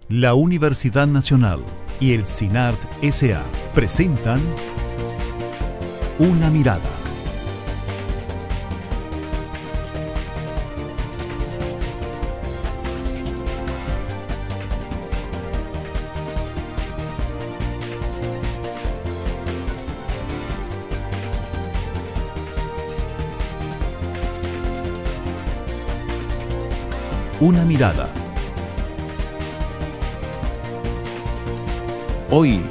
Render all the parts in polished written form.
La Universidad Nacional y el CINART S.A. presentan Una Mirada. Una Mirada. Hoy,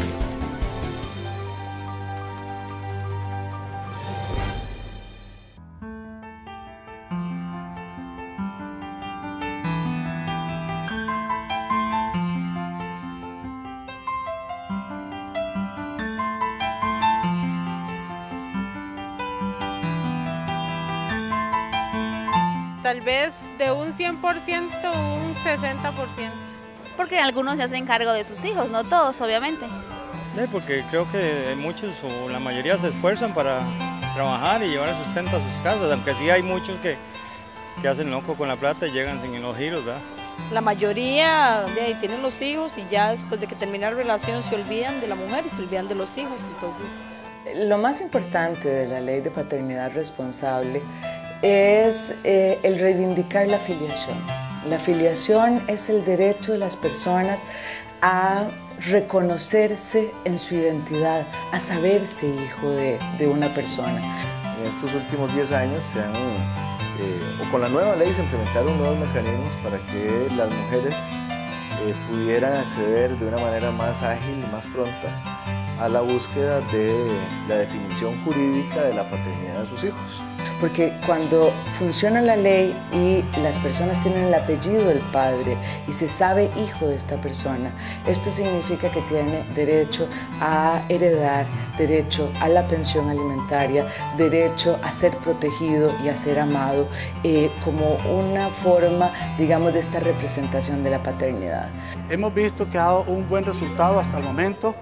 tal vez de un 100%, un 60%. Porque algunos se hacen cargo de sus hijos, no todos, obviamente. Sí, porque creo que muchos o la mayoría se esfuerzan para trabajar y llevar el sustento a sus casas, aunque sí hay muchos que hacen loco con la plata y llegan sin los giros, ¿verdad? La mayoría de ahí tienen los hijos y ya después de que termina la relación se olvidan de la mujer y se olvidan de los hijos, entonces... Lo más importante de la ley de paternidad responsable es el reivindicar la filiación. La filiación es el derecho de las personas a reconocerse en su identidad, a saberse hijo de una persona. En estos últimos 10 años o con la nueva ley se implementaron nuevos mecanismos para que las mujeres pudieran acceder de una manera más ágil y más pronta a la búsqueda de la definición jurídica de la paternidad de sus hijos. Porque cuando funciona la ley y las personas tienen el apellido del padre y se sabe hijo de esta persona, esto significa que tiene derecho a heredar, derecho a la pensión alimentaria, derecho a ser protegido y a ser amado como una forma, digamos, de esta representación de la paternidad. Hemos visto que ha dado un buen resultado hasta el momento.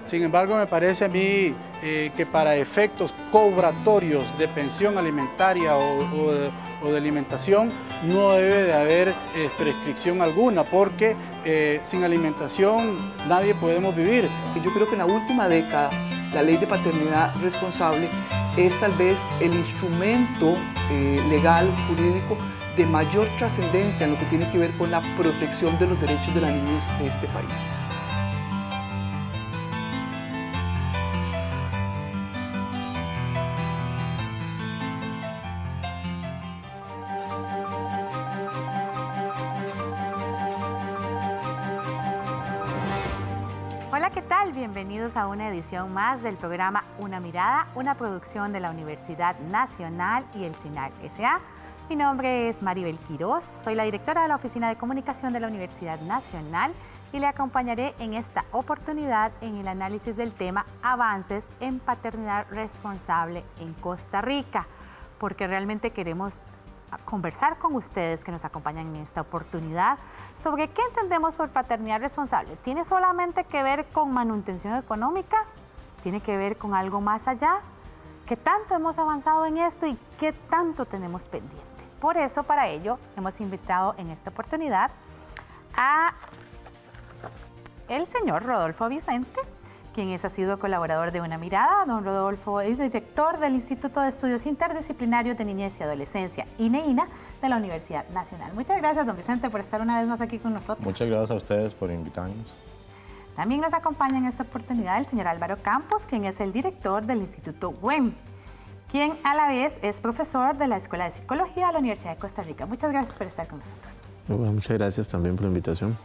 Sin embargo, me parece a mí que para efectos cobratorios de pensión alimentaria o de alimentación no debe de haber prescripción alguna, porque sin alimentación nadie podemos vivir. Yo creo que en la última década la ley de paternidad responsable es tal vez el instrumento legal, jurídico, de mayor trascendencia en lo que tiene que ver con la protección de los derechos de la niñez de este país. Hola, ¿qué tal? Bienvenidos a una edición más del programa Una Mirada, una producción de la Universidad Nacional y el CINART S.A. Mi nombre es Maribel Quiroz, soy la directora de la Oficina de Comunicación de la Universidad Nacional y le acompañaré en esta oportunidad en el análisis del tema Avances en Paternidad Responsable en Costa Rica, porque realmente queremos conversar con ustedes que nos acompañan en esta oportunidad sobre qué entendemos por paternidad responsable. ¿Tiene solamente que ver con manutención económica? ¿Tiene que ver con algo más allá? ¿Qué tanto hemos avanzado en esto y qué tanto tenemos pendiente? Por eso, para ello, hemos invitado en esta oportunidad a el señor Rodolfo Vicente, quien ha sido colaborador de Una Mirada. Don Rodolfo es director del Instituto de Estudios Interdisciplinarios de Niñez y Adolescencia, INEINA, de la Universidad Nacional. Muchas gracias, don Vicente, por estar una vez más aquí con nosotros. Muchas gracias a ustedes por invitarnos. También nos acompaña en esta oportunidad el señor Álvaro Campos, quien es el director del Instituto WEM, quien a la vez es profesor de la Escuela de Psicología de la Universidad de Costa Rica. Muchas gracias por estar con nosotros. Bueno, muchas gracias también por la invitación.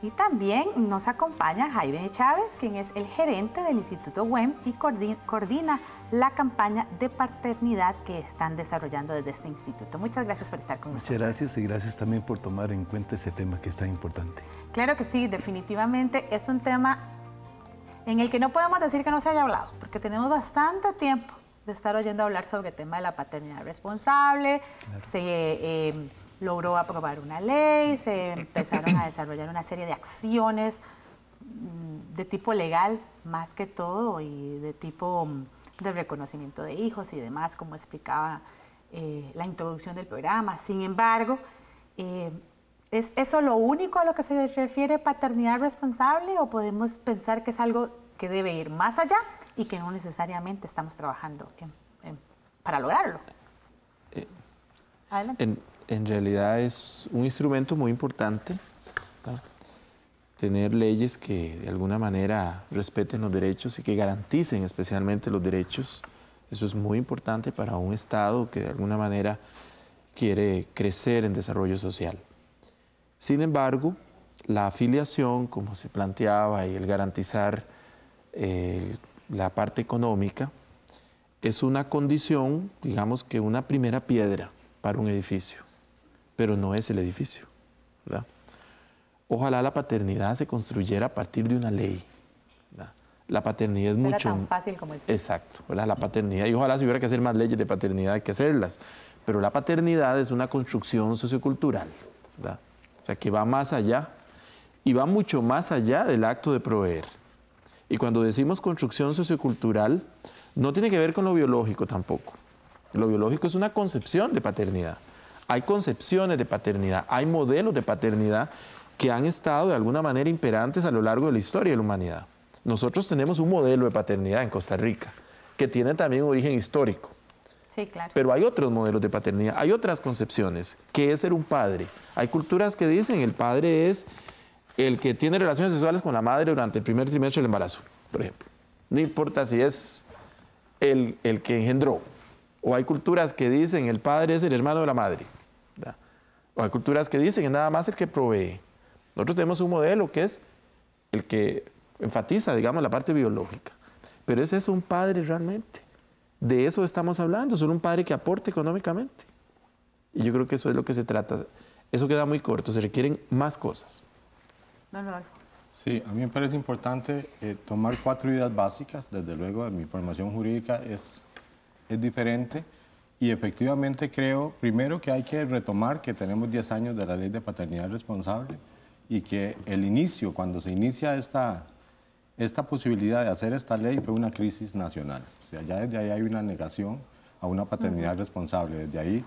Y también nos acompaña Jaime Chávez, quien es el gerente del Instituto WEM y coordina la campaña de paternidad que están desarrollando desde este instituto. Muchas gracias por estar con nosotros. Muchas gracias y gracias también por tomar en cuenta ese tema que es tan importante. Claro que sí, definitivamente es un tema en el que no podemos decir que no se haya hablado, porque tenemos bastante tiempo de estar oyendo hablar sobre el tema de la paternidad responsable. Claro. Logró aprobar una ley, se empezaron a desarrollar una serie de acciones de tipo legal más que todo y de tipo de reconocimiento de hijos y demás, como explicaba la introducción del programa. Sin embargo, ¿Es eso lo único a lo que se refiere paternidad responsable o podemos pensar que es algo que debe ir más allá y que no necesariamente estamos trabajando para lograrlo? Adelante. En realidad es un instrumento muy importante, ¿no? Tener leyes que de alguna manera respeten los derechos y que garanticen especialmente los derechos. Eso es muy importante para un Estado que de alguna manera quiere crecer en desarrollo social. Sin embargo, la afiliación, como se planteaba, y el garantizar la parte económica, es una condición, digamos que una primera piedra para un edificio, pero no es el edificio, ¿verdad? Ojalá la paternidad se construyera a partir de una ley, ¿verdad? La paternidad es mucho... tan fácil como es. Exacto, ¿verdad? La paternidad, y ojalá si hubiera que hacer más leyes de paternidad, hay que hacerlas, pero la paternidad es una construcción sociocultural, ¿verdad? O sea, que va más allá, y va mucho más allá del acto de proveer. Y cuando decimos construcción sociocultural, no tiene que ver con lo biológico tampoco. Lo biológico es una concepción de paternidad. Hay concepciones de paternidad, hay modelos de paternidad que han estado de alguna manera imperantes a lo largo de la historia de la humanidad. Nosotros tenemos un modelo de paternidad en Costa Rica que tiene también un origen histórico. Sí, claro. Pero hay otros modelos de paternidad, hay otras concepciones. ¿Qué es ser un padre? Hay culturas que dicen el padre es el que tiene relaciones sexuales con la madre durante el primer trimestre del embarazo, por ejemplo. No importa si es el que engendró. O hay culturas que dicen el padre es el hermano de la madre, ¿verdad? O hay culturas que dicen que nada más el que provee. Nosotros tenemos un modelo que es el que enfatiza, digamos, la parte biológica. Pero ese es un padre realmente. De eso estamos hablando, solo un padre que aporte económicamente. Y yo creo que eso es lo que se trata. Eso queda muy corto, se requieren más cosas. Sí, a mí me parece importante tomar 4 ideas básicas. Desde luego, mi formación jurídica es diferente y efectivamente creo, primero, que hay que retomar que tenemos 10 años de la ley de paternidad responsable y que el inicio, cuando se inicia esta posibilidad de hacer esta ley, fue una crisis nacional. O sea, ya desde ahí hay una negación a una paternidad responsable. Desde ahí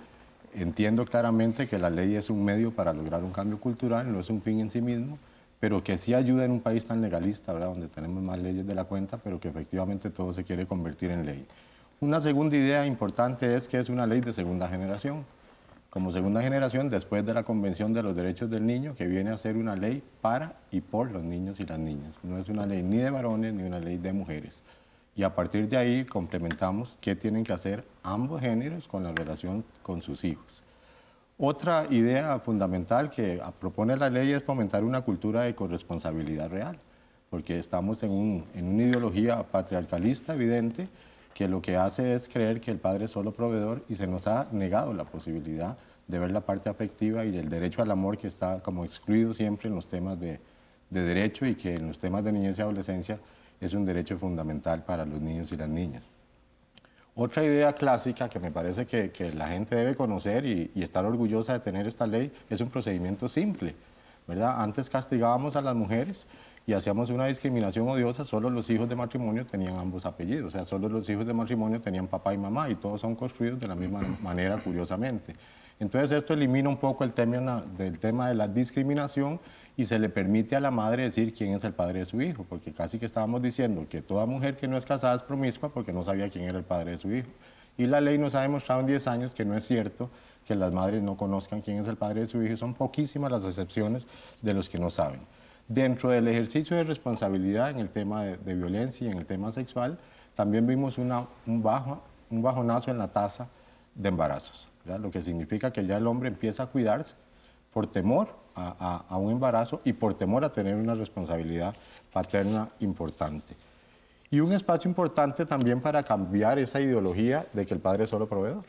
entiendo claramente que la ley es un medio para lograr un cambio cultural, no es un fin en sí mismo, pero que sí ayuda en un país tan legalista, ¿verdad?, donde tenemos más leyes de la cuenta, pero que efectivamente todo se quiere convertir en ley. Una segunda idea importante es que es una ley de segunda generación. Como segunda generación, después de la Convención de los Derechos del Niño, que viene a ser una ley para y por los niños y las niñas. No es una ley ni de varones ni una ley de mujeres. Y a partir de ahí complementamos qué tienen que hacer ambos géneros con la relación con sus hijos. Otra idea fundamental que propone la ley es fomentar una cultura de corresponsabilidad real, porque estamos en una ideología patriarcalista evidente que lo que hace es creer que el padre es solo proveedor y se nos ha negado la posibilidad de ver la parte afectiva y el derecho al amor que está como excluido siempre en los temas de derecho y que en los temas de niñez y adolescencia es un derecho fundamental para los niños y las niñas. Otra idea clásica que me parece que la gente debe conocer y estar orgullosa de tener esta ley es un procedimiento simple, ¿verdad? Antes castigábamos a las mujeres y hacíamos una discriminación odiosa, solo los hijos de matrimonio tenían ambos apellidos, o sea, solo los hijos de matrimonio tenían papá y mamá y todos son construidos de la misma manera, curiosamente. Entonces esto elimina un poco el tema de la discriminación y se le permite a la madre decir quién es el padre de su hijo, porque casi que estábamos diciendo que toda mujer que no es casada es promiscua porque no sabía quién era el padre de su hijo. Y la ley nos ha demostrado en 10 años que no es cierto que las madres no conozcan quién es el padre de su hijo, son poquísimas las excepciones de los que no saben. Dentro del ejercicio de responsabilidad en el tema de violencia y en el tema sexual, también vimos un bajonazo en la tasa de embarazos, ¿verdad? Lo que significa que ya el hombre empieza a cuidarse por temor a un embarazo y por temor a tener una responsabilidad paterna importante. Y un espacio importante también para cambiar esa ideología de que el padre es solo proveedor,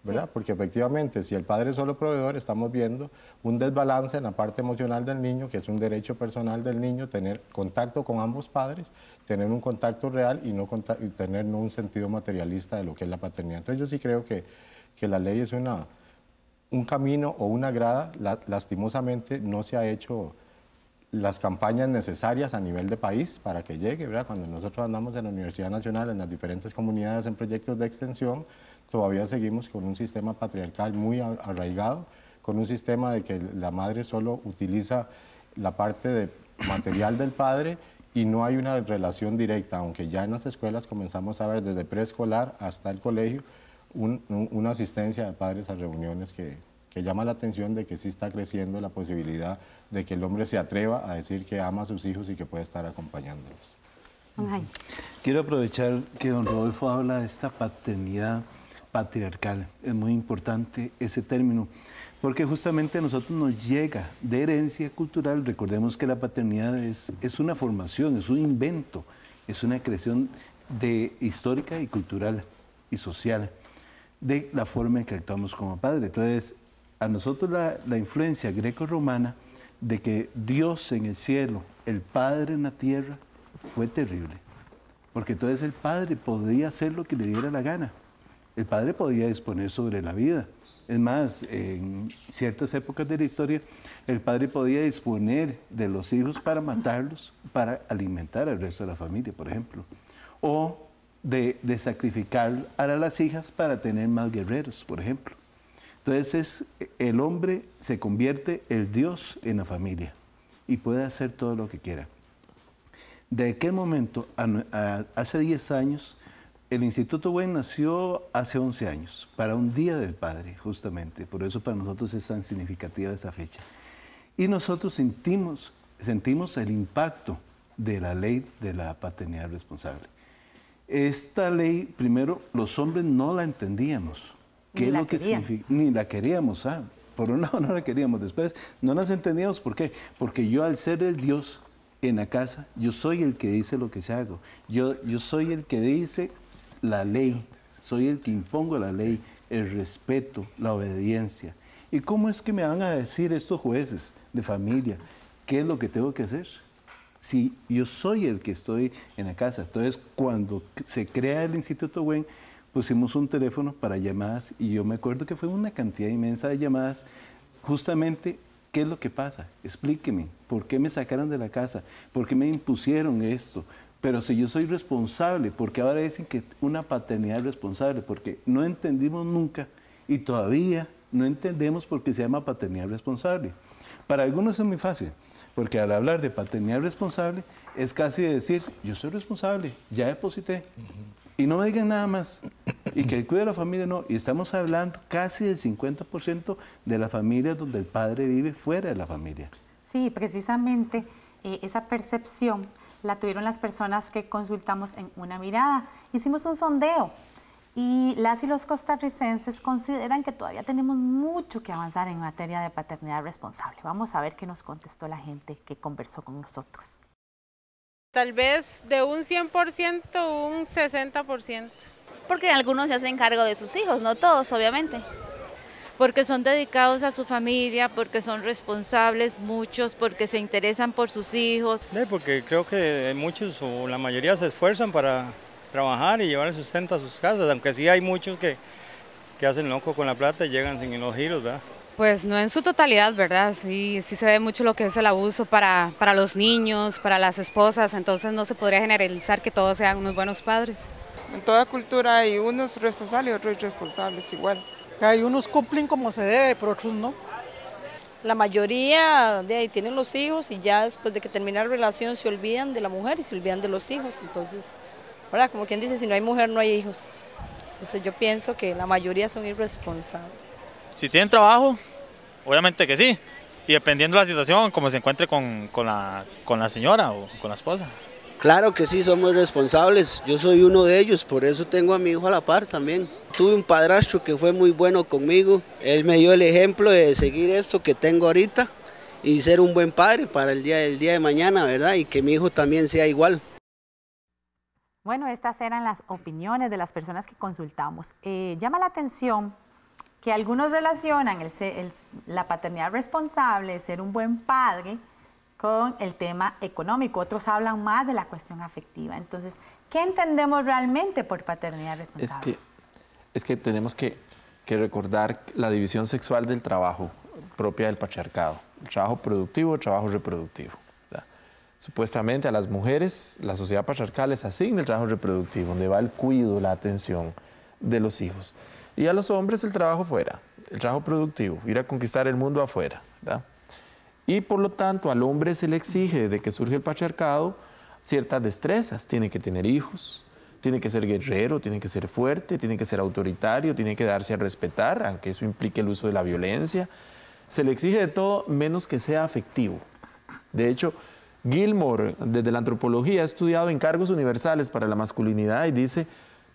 ¿verdad? Sí. Porque efectivamente, si el padre es solo proveedor, estamos viendo un desbalance en la parte emocional del niño, que es un derecho personal del niño, tener contacto con ambos padres, tener un contacto real y tener no un sentido materialista de lo que es la paternidad. Entonces yo sí creo que la ley es un camino o una grada. Lastimosamente no se ha hecho las campañas necesarias a nivel de país para que llegue, ¿verdad? Cuando nosotros andamos en la Universidad Nacional, en las diferentes comunidades, en proyectos de extensión, todavía seguimos con un sistema patriarcal muy arraigado, con un sistema de que la madre solo utiliza la parte material del padre y no hay una relación directa, aunque ya en las escuelas comenzamos a ver desde preescolar hasta el colegio una asistencia de padres a reuniones que llama la atención de que sí está creciendo la posibilidad de que el hombre se atreva a decir que ama a sus hijos y que puede estar acompañándolos. Quiero aprovechar que don Rodolfo habla de esta paternidad patriarcal. Es muy importante ese término, porque justamente a nosotros nos llega de herencia cultural. Recordemos que la paternidad es una formación, es un invento, es una creación histórica y cultural y social de la forma en que actuamos como padre. Entonces, a nosotros la influencia greco-romana de que Dios en el cielo, el Padre en la tierra, fue terrible. Porque entonces el Padre podía hacer lo que le diera la gana. El Padre podía disponer sobre la vida. Es más, en ciertas épocas de la historia, el Padre podía disponer de los hijos para matarlos, para alimentar al resto de la familia, por ejemplo. O de sacrificar a las hijas para tener más guerreros, por ejemplo. Entonces el hombre se convierte el Dios en la familia y puede hacer todo lo que quiera. De aquel momento, hace 10 años, el Instituto Wayne nació hace 11 años, para un Día del Padre, justamente. Por eso para nosotros es tan significativa esa fecha. Y nosotros sentimos el impacto de la ley de la paternidad responsable. Esta ley, primero, los hombres no la entendíamos. ¿Qué es lo que significa? Ni la queríamos, por un lado no la queríamos, después no las entendíamos. ¿Por qué? Porque yo, al ser el Dios en la casa, yo soy el que dice lo que se haga. Yo soy el que dice la ley, soy el que impongo la ley, el respeto, la obediencia. ¿Y cómo es que me van a decir estos jueces de familia qué es lo que tengo que hacer? Si yo soy el que estoy en la casa. Entonces, cuando se crea el Instituto Wayne, pusimos un teléfono para llamadas y yo me acuerdo que fue una cantidad inmensa de llamadas. Justamente, ¿qué es lo que pasa? Explíqueme, ¿por qué me sacaron de la casa? ¿Por qué me impusieron esto? Pero si yo soy responsable, porque ahora dicen que una paternidad responsable, porque no entendimos nunca y todavía no entendemos por qué se llama paternidad responsable. Para algunos es muy fácil, porque al hablar de paternidad responsable es casi decir, yo soy responsable, ya deposité. Y no me digan nada más. Y que cuide la familia, no. Y estamos hablando casi del 50% de las familias donde el padre vive fuera de la familia. Sí, precisamente esa percepción la tuvieron las personas que consultamos en Una Mirada. Hicimos un sondeo y las y los costarricenses consideran que todavía tenemos mucho que avanzar en materia de paternidad responsable. Vamos a ver qué nos contestó la gente que conversó con nosotros. Tal vez de un 100%, un 60%. Porque algunos se hacen cargo de sus hijos, no todos, obviamente. Porque son dedicados a su familia, porque son responsables, muchos, porque se interesan por sus hijos. Sí, porque creo que muchos o la mayoría se esfuerzan para trabajar y llevar el sustento a sus casas, aunque sí hay muchos que hacen loco con la plata y llegan sin los giros, ¿verdad? Pues no en su totalidad, ¿verdad? Sí se ve mucho lo que es el abuso para los niños, para las esposas, entonces no se podría generalizar que todos sean unos buenos padres. En toda cultura hay unos responsables y otros irresponsables igual. Hay unos cumplen como se debe, pero otros no. La mayoría de ahí tienen los hijos y ya después de que termina la relación se olvidan de la mujer y se olvidan de los hijos. Entonces, ¿verdad? Como quien dice, si no hay mujer no hay hijos. Entonces yo pienso que la mayoría son irresponsables. Si tienen trabajo, obviamente que sí. Y dependiendo de la situación, como se encuentre con la señora o con la esposa. Claro que sí, somos responsables. Yo soy uno de ellos, por eso tengo a mi hijo a la par también. Tuve un padrastro que fue muy bueno conmigo. Él me dio el ejemplo de seguir esto que tengo ahorita y ser un buen padre para el día de mañana, ¿verdad? Y que mi hijo también sea igual. Bueno, estas eran las opiniones de las personas que consultamos. Llama la atención que algunos relacionan la paternidad responsable, ser un buen padre, con el tema económico. Otros hablan más de la cuestión afectiva. Entonces, ¿qué entendemos realmente por paternidad responsable? Es que tenemos que recordar la división sexual del trabajo propia del patriarcado. El trabajo productivo, el trabajo reproductivo. ¿Verdad? Supuestamente a las mujeres, la sociedad patriarcal les asigna el trabajo reproductivo, donde va el cuidado, la atención. de los hijos. Y a los hombres el trabajo fuera, el trabajo productivo, ir a conquistar el mundo afuera, ¿verdad? Y por lo tanto al hombre se le exige desde que surge el patriarcado ciertas destrezas, tiene que tener hijos, tiene que ser guerrero, tiene que ser fuerte, tiene que ser autoritario, tiene que darse a respetar, aunque eso implique el uso de la violencia. Se le exige de todo menos que sea afectivo. De hecho, Gilmore, desde la antropología, ha estudiado encargos universales para la masculinidad y dice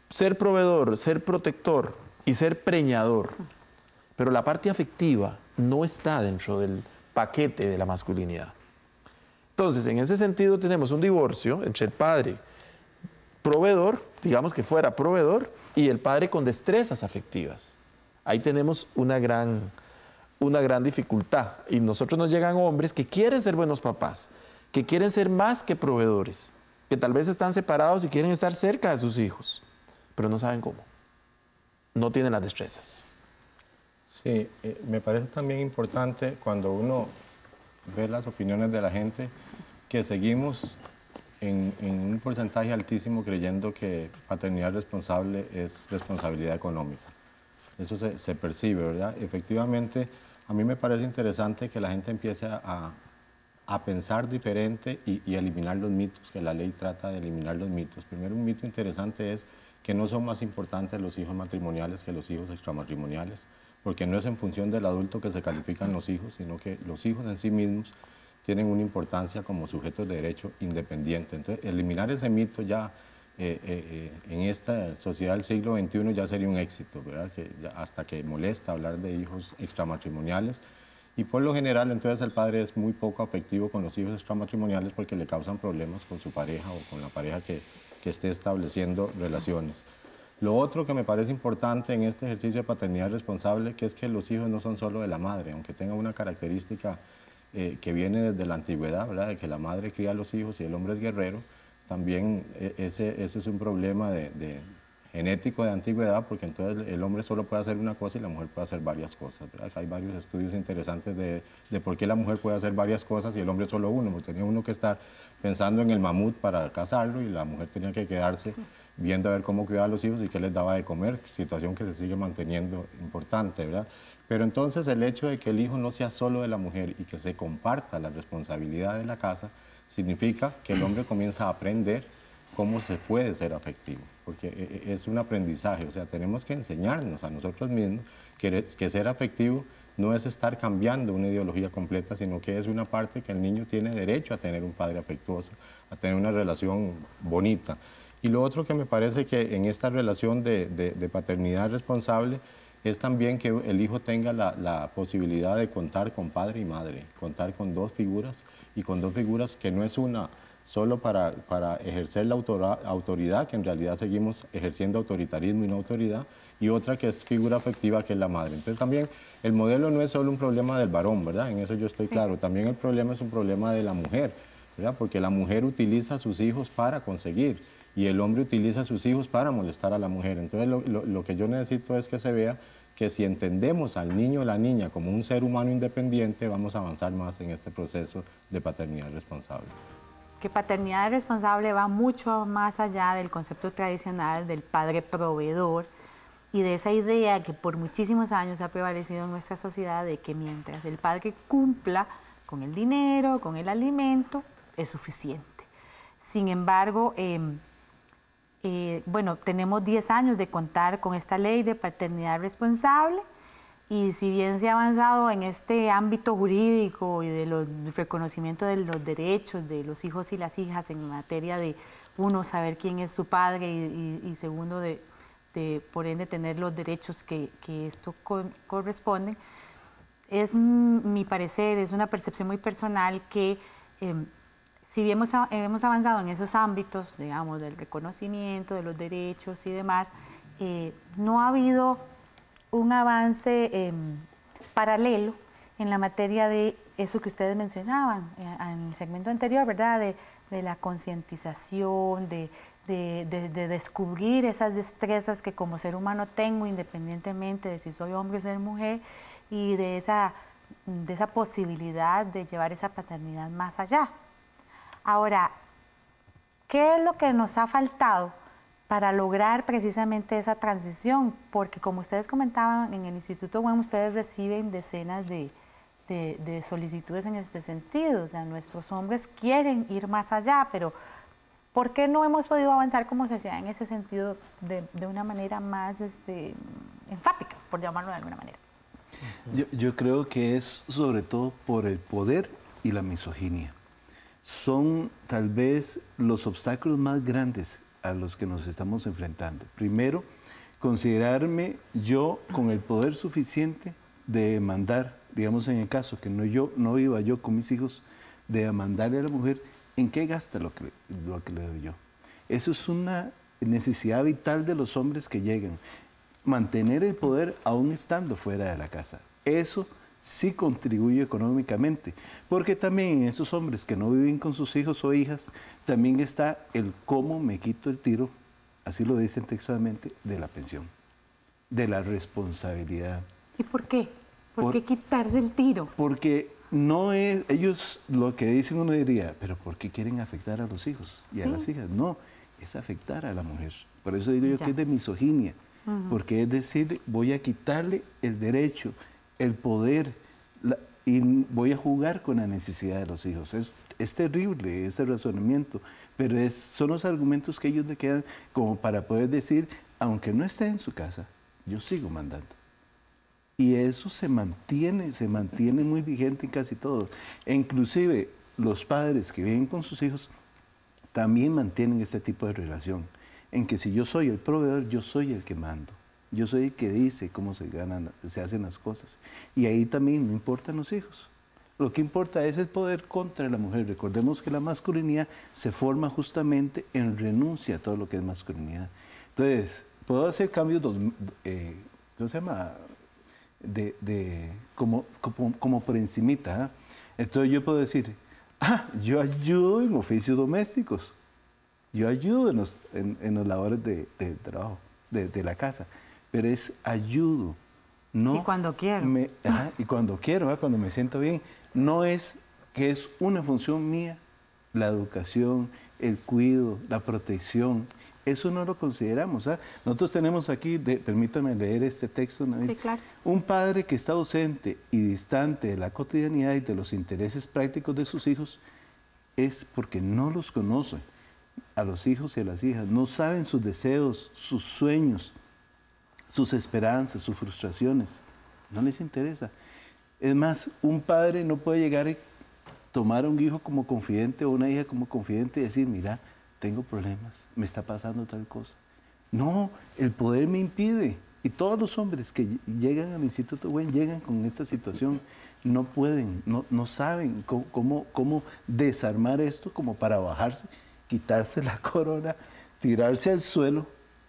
ser proveedor, ser protector y ser preñador. Pero la parte afectiva no está dentro del paquete de la masculinidad. Entonces, en ese sentido tenemos un divorcio entre el padre proveedor, digamos que fuera proveedor, y el padre con destrezas afectivas. Ahí tenemos una gran dificultad. Y nosotros nos llegan hombres que quieren ser buenos papás, que quieren ser más que proveedores, que tal vez están separados y quieren estar cerca de sus hijos, pero no saben cómo. No tienen las destrezas. Sí, me parece también importante cuando uno ve las opiniones de la gente que seguimos en un porcentaje altísimo creyendo que paternidad responsable es responsabilidad económica. Eso se percibe, ¿verdad? Efectivamente, a mí me parece interesante que la gente empiece a pensar diferente y eliminar los mitos, que la ley trata de eliminar los mitos. Primero, un mito interesante es que no son más importantes los hijos matrimoniales que los hijos extramatrimoniales, porque no es en función del adulto que se califican los hijos, sino que los hijos en sí mismos tienen una importancia como sujetos de derecho independiente. Entonces, eliminar ese mito ya en esta sociedad del siglo XXI ya sería un éxito, ¿verdad? Que hasta que molesta hablar de hijos extramatrimoniales. Y por lo general, entonces, el padre es muy poco afectivo con los hijos extramatrimoniales porque le causan problemas con su pareja o con la pareja que esté estableciendo relaciones. Lo otro que me parece importante en este ejercicio de paternidad responsable, que es que los hijos no son solo de la madre, aunque tengan una característica que viene desde la antigüedad, ¿verdad? De que la madre cría a los hijos y el hombre es guerrero, también ese es un problema genético de antigüedad, porque entonces el hombre solo puede hacer una cosa y la mujer puede hacer varias cosas, ¿verdad? Hay varios estudios interesantes de por qué la mujer puede hacer varias cosas y el hombre solo uno, porque tenía uno que estar pensando en el mamut para cazarlo y la mujer tenía que quedarse viendo a ver cómo cuidaba a los hijos y qué les daba de comer, situación que se sigue manteniendo importante, ¿verdad? Pero entonces el hecho de que el hijo no sea solo de la mujer y que se comparta la responsabilidad de la casa, significa que el hombre comienza a aprender cómo se puede ser afectivo, porque es un aprendizaje, o sea, tenemos que enseñarnos a nosotros mismos que ser afectivo no es estar cambiando una ideología completa, sino que es una parte que el niño tiene derecho a tener un padre afectuoso, a tener una relación bonita. Y lo otro que me parece que en esta relación de paternidad responsable es también que el hijo tenga la posibilidad de contar con padre y madre, contar con dos figuras y con dos figuras que no es una solo para ejercer la autoridad, que en realidad seguimos ejerciendo autoritarismo y no autoridad, y otra que es figura afectiva, que es la madre. Entonces también el modelo no es solo un problema del varón, ¿verdad? En eso yo estoy claro. También el problema es un problema de la mujer, ¿verdad? Porque la mujer utiliza a sus hijos para conseguir y el hombre utiliza a sus hijos para molestar a la mujer. Entonces lo que yo necesito es que se vea que si entendemos al niño o la niña como un ser humano independiente, vamos a avanzar más en este proceso de paternidad responsable. Que paternidad responsable va mucho más allá del concepto tradicional del padre proveedor y de esa idea que por muchísimos años ha prevalecido en nuestra sociedad de que mientras el padre cumpla con el dinero, con el alimento, es suficiente. Sin embargo, bueno, tenemos 10 años de contar con esta ley de paternidad responsable y si bien se ha avanzado en este ámbito jurídico y del reconocimiento de los derechos de los hijos y las hijas en materia de, uno, saber quién es su padre y segundo, por ende, tener los derechos que esto corresponde, es mi parecer, es una percepción muy personal que si bien hemos avanzado en esos ámbitos, digamos, del reconocimiento de los derechos y demás, no ha habido un avance paralelo en la materia de eso que ustedes mencionaban en el segmento anterior, ¿verdad? De la concientización, de descubrir esas destrezas que como ser humano tengo, independientemente de si soy hombre o soy mujer, y de esa posibilidad de llevar esa paternidad más allá. Ahora, ¿qué es lo que nos ha faltado para lograr precisamente esa transición? Porque como ustedes comentaban, en el Instituto WEM ustedes reciben decenas de solicitudes en este sentido. O sea, nuestros hombres quieren ir más allá, pero ¿por qué no hemos podido avanzar como sociedad en ese sentido de una manera más enfática, por llamarlo de alguna manera? Yo creo que es sobre todo por el poder y la misoginia. Son tal vez los obstáculos más grandes a los que nos estamos enfrentando. Primero, considerarme yo con el poder suficiente de mandar, digamos en el caso que no iba yo con mis hijos, de mandarle a la mujer en qué gasta lo que le doy yo. Eso es una necesidad vital de los hombres que llegan. Mantener el poder aún estando fuera de la casa. Eso sí contribuye económicamente, porque también en esos hombres que no viven con sus hijos o hijas, también está el cómo me quito el tiro, así lo dicen textualmente, de la pensión, de la responsabilidad. ¿Y por qué? ¿Por qué quitarse el tiro? Porque no es, ellos lo que dicen uno diría, pero ¿por qué quieren afectar a los hijos y a las hijas? No, es afectar a la mujer. Por eso digo yo que es de misoginia, porque es decir, voy a quitarle el derecho, el poder, y voy a jugar con la necesidad de los hijos. Es terrible ese razonamiento, pero son los argumentos que ellos le quedan como para poder decir, aunque no esté en su casa, yo sigo mandando. Y eso se mantiene muy vigente en casi todo. E inclusive los padres que viven con sus hijos también mantienen este tipo de relación, en que si yo soy el proveedor, yo soy el que mando. Yo soy el que dice cómo se hacen las cosas. Y ahí también no importan los hijos. Lo que importa es el poder contra la mujer. Recordemos que la masculinidad se forma justamente en renuncia a todo lo que es masculinidad. Entonces, puedo hacer cambios, ¿cómo se llama? Como por encimita. Entonces yo puedo decir, yo ayudo en oficios domésticos. Yo ayudo en los labores de trabajo, de la casa. Pero es ayudo, no... Y cuando quiero. Y cuando quiero, cuando me siento bien. No es que es una función mía, la educación, el cuidado, la protección. Eso no lo consideramos. Nosotros tenemos aquí, permítame leer este texto una vez. Sí, claro. Un padre que está ausente y distante de la cotidianidad y de los intereses prácticos de sus hijos es porque no los conoce a los hijos y a las hijas. No saben sus deseos, sus sueños, sus esperanzas, sus frustraciones. No les interesa. Es más, un padre no puede llegar y tomar a un hijo como confidente o una hija como confidente y decir, mira, tengo problemas, me está pasando tal cosa. No, el poder me impide. Y todos los hombres que llegan al Instituto WEM llegan con esta situación. No pueden, no saben cómo desarmar esto como para bajarse, quitarse la corona, tirarse al suelo,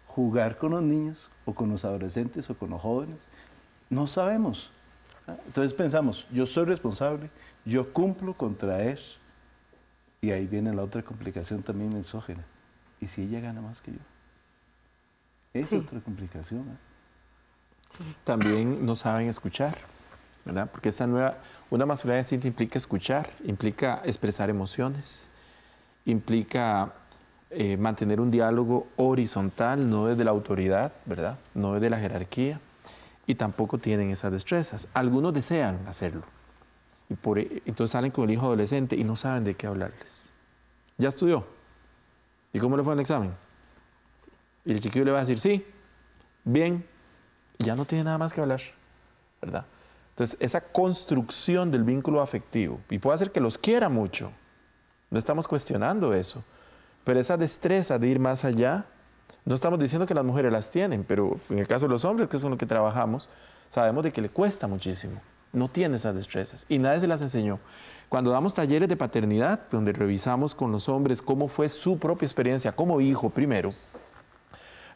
jugar con los niños o con los adolescentes o con los jóvenes. No sabemos. Entonces pensamos, yo soy responsable, yo cumplo con traer. Y ahí viene la otra complicación también misógina. ¿Y si ella gana más que yo? Es otra complicación. También no saben escuchar, ¿verdad? Porque una masculinidad distinta implica escuchar, implica expresar emociones, implica mantener un diálogo horizontal, no desde la autoridad, ¿verdad? No desde la jerarquía, y tampoco tienen esas destrezas. Algunos desean hacerlo, y entonces salen con el hijo adolescente y no saben de qué hablarles. ¿Ya estudió? ¿Y cómo le fue en el examen? Y el chiquillo le va a decir, sí, bien, y ya no tiene nada más que hablar, ¿verdad? Entonces, esa construcción del vínculo afectivo, y puede hacer que los quiera mucho, no estamos cuestionando eso, pero esa destreza de ir más allá, no estamos diciendo que las mujeres las tienen, pero en el caso de los hombres, que es con lo que trabajamos, sabemos de que le cuesta muchísimo. No tiene esas destrezas y nadie se las enseñó. Cuando damos talleres de paternidad, donde revisamos con los hombres cómo fue su propia experiencia como hijo primero,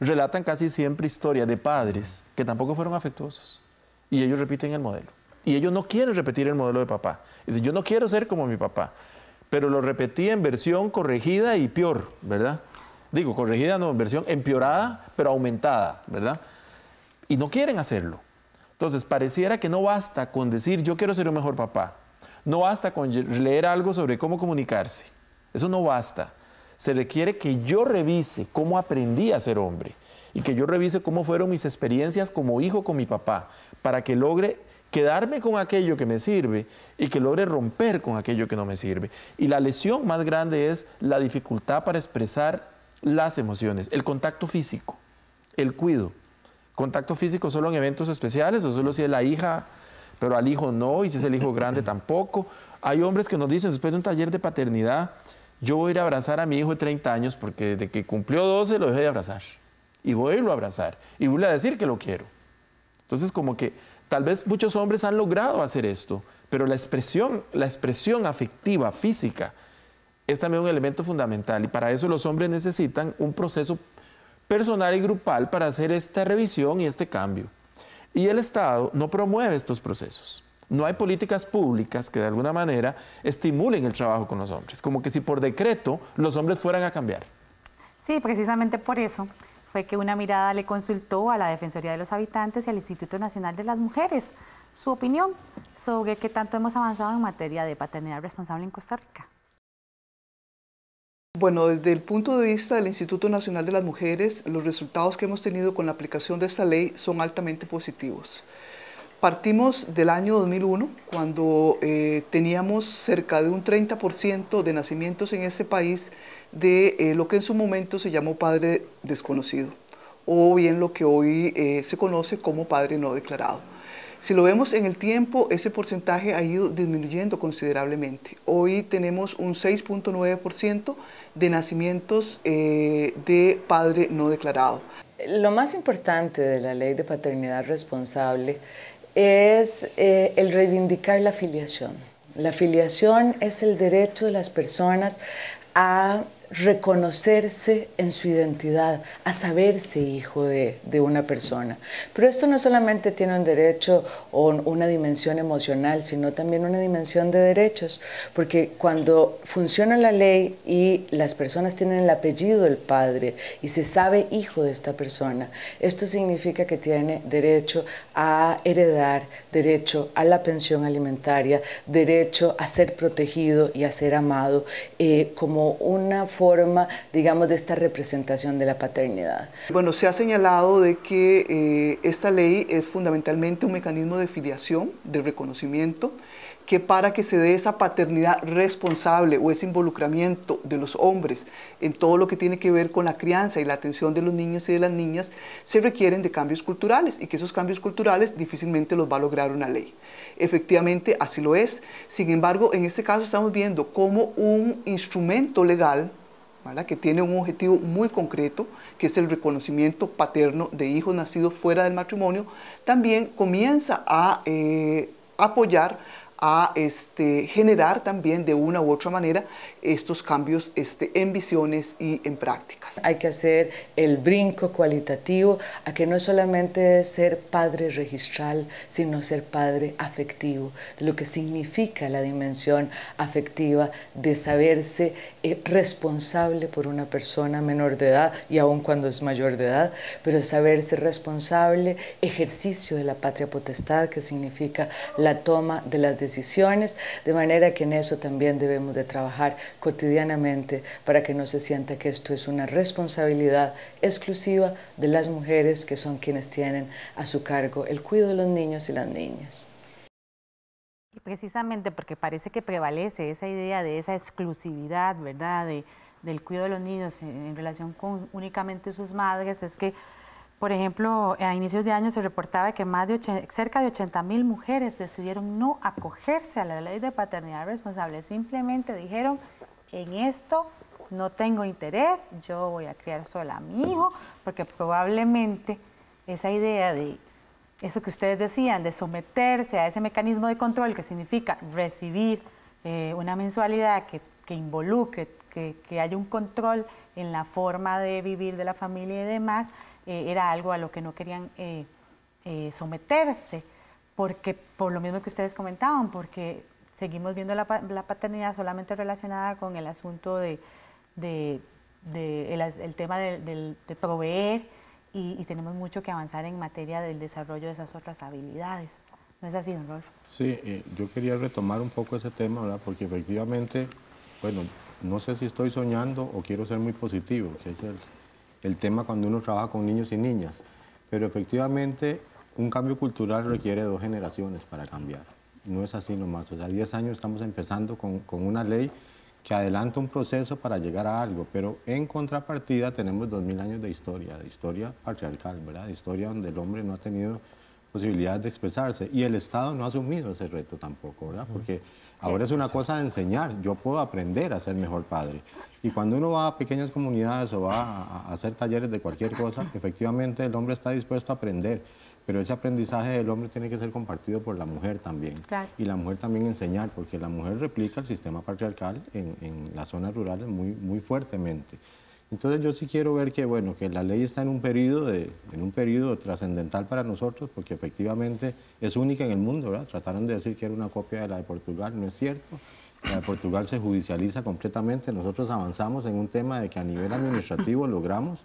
relatan casi siempre historias de padres que tampoco fueron afectuosos y ellos repiten el modelo. Y ellos no quieren repetir el modelo de papá. Dicen, yo no quiero ser como mi papá, pero lo repetí en versión corregida y peor, ¿verdad? Digo, corregida no, en versión empeorada, pero aumentada, ¿verdad? Y no quieren hacerlo. Entonces, pareciera que no basta con decir, yo quiero ser un mejor papá. No basta con leer algo sobre cómo comunicarse. Eso no basta. Se requiere que yo revise cómo aprendí a ser hombre y que yo revise cómo fueron mis experiencias como hijo con mi papá, para que logre quedarme con aquello que me sirve y que logre romper con aquello que no me sirve. Y la lesión más grande es la dificultad para expresar las emociones, el contacto físico, el cuido. Contacto físico solo en eventos especiales o solo si es la hija, pero al hijo no, y si es el hijo grande tampoco. Hay hombres que nos dicen después de un taller de paternidad, yo voy a ir a abrazar a mi hijo de 30 años porque desde que cumplió 12 lo dejé de abrazar. Y voy a irlo a abrazar y voy a decir que lo quiero. Entonces como que tal vez muchos hombres han logrado hacer esto, pero la expresión afectiva, física, es también un elemento fundamental. Y para eso los hombres necesitan un proceso personal y grupal para hacer esta revisión y este cambio. Y el Estado no promueve estos procesos. No hay políticas públicas que de alguna manera estimulen el trabajo con los hombres, como que si por decreto los hombres fueran a cambiar. Sí, precisamente por eso fue que Una Mirada le consultó a la Defensoría de los Habitantes y al Instituto Nacional de las Mujeres su opinión sobre qué tanto hemos avanzado en materia de paternidad responsable en Costa Rica. Bueno, desde el punto de vista del Instituto Nacional de las Mujeres, los resultados que hemos tenido con la aplicación de esta ley son altamente positivos. Partimos del año 2001, cuando teníamos cerca de un 30% de nacimientos en este país de lo que en su momento se llamó padre desconocido, o bien lo que hoy se conoce como padre no declarado. Si lo vemos en el tiempo, ese porcentaje ha ido disminuyendo considerablemente. Hoy tenemos un 6.9% de nacimientos de padre no declarado. Lo más importante de la ley de paternidad responsable es el reivindicar la filiación. La filiación es el derecho de las personas a reconocerse en su identidad, a saberse hijo de una persona. Pero esto no solamente tiene un derecho o una dimensión emocional, sino también una dimensión de derechos, porque cuando funciona la ley y las personas tienen el apellido del padre y se sabe hijo de esta persona, esto significa que tiene derecho a heredar, derecho a la pensión alimentaria, derecho a ser protegido y a ser amado, como una forma, digamos, de esta representación de la paternidad. Bueno, se ha señalado de que esta ley es fundamentalmente un mecanismo de filiación, de reconocimiento, que para que se dé esa paternidad responsable o ese involucramiento de los hombres en todo lo que tiene que ver con la crianza y la atención de los niños y de las niñas, se requieren de cambios culturales y que esos cambios culturales difícilmente los va a lograr una ley. Efectivamente, así lo es. Sin embargo, en este caso estamos viendo cómo un instrumento legal, ¿verdad?, que tiene un objetivo muy concreto, que es el reconocimiento paterno de hijos nacidos fuera del matrimonio, también comienza a apoyar, a generar también de una u otra manera estos cambios en visiones y en prácticas. Hay que hacer el brinco cualitativo a que no solamente es ser padre registral, sino ser padre afectivo, de lo que significa la dimensión afectiva de saberse responsable por una persona menor de edad y aun cuando es mayor de edad, pero saberse responsable, ejercicio de la patria potestad, que significa la toma de las decisiones, de manera que en eso también debemos de trabajar cotidianamente para que no se sienta que esto es una responsabilidad exclusiva de las mujeres, que son quienes tienen a su cargo el cuidado de los niños y las niñas. Y precisamente porque parece que prevalece esa idea de esa exclusividad, ¿verdad?, del cuidado de los niños en relación con únicamente sus madres, es que, por ejemplo, a inicios de año se reportaba que cerca de 80.000 mujeres decidieron no acogerse a la ley de paternidad responsable. Simplemente dijeron, en esto no tengo interés, yo voy a criar sola a mi hijo, porque probablemente esa idea de eso que ustedes decían, de someterse a ese mecanismo de control que significa recibir una mensualidad que involucre, que haya un control en la forma de vivir de la familia y demás, era algo a lo que no querían someterse, porque por lo mismo que ustedes comentaban, porque seguimos viendo la paternidad solamente relacionada con el asunto el tema de proveer, y tenemos mucho que avanzar en materia del desarrollo de esas otras habilidades. ¿No es así, don Rolfo? Sí, yo quería retomar un poco ese tema, ¿verdad?, porque efectivamente, bueno, no sé si estoy soñando o quiero ser muy positivo, que es el tema cuando uno trabaja con niños y niñas. Pero efectivamente, un cambio cultural requiere 2 generaciones para cambiar. No es así nomás. O sea, 10 años estamos empezando con una ley que adelanta un proceso para llegar a algo, pero en contrapartida tenemos 2000 años de historia patriarcal, ¿verdad? De historia donde el hombre no ha tenido posibilidades de expresarse y el Estado no ha asumido ese reto tampoco, ¿verdad? Porque ahora es una cosa de enseñar, yo puedo aprender a ser mejor padre. Y cuando uno va a pequeñas comunidades o va a hacer talleres de cualquier cosa, efectivamente el hombre está dispuesto a aprender, pero ese aprendizaje del hombre tiene que ser compartido por la mujer también. Claro. Y la mujer también enseñar, porque la mujer replica el sistema patriarcal en las zonas rurales muy fuertemente. Entonces yo sí quiero ver que, bueno, que la ley está en un periodo trascendental para nosotros, porque efectivamente es única en el mundo, ¿verdad? Trataron de decir que era una copia de la de Portugal, no es cierto. La de Portugal se judicializa completamente. Nosotros avanzamos en un tema de que a nivel administrativo logramos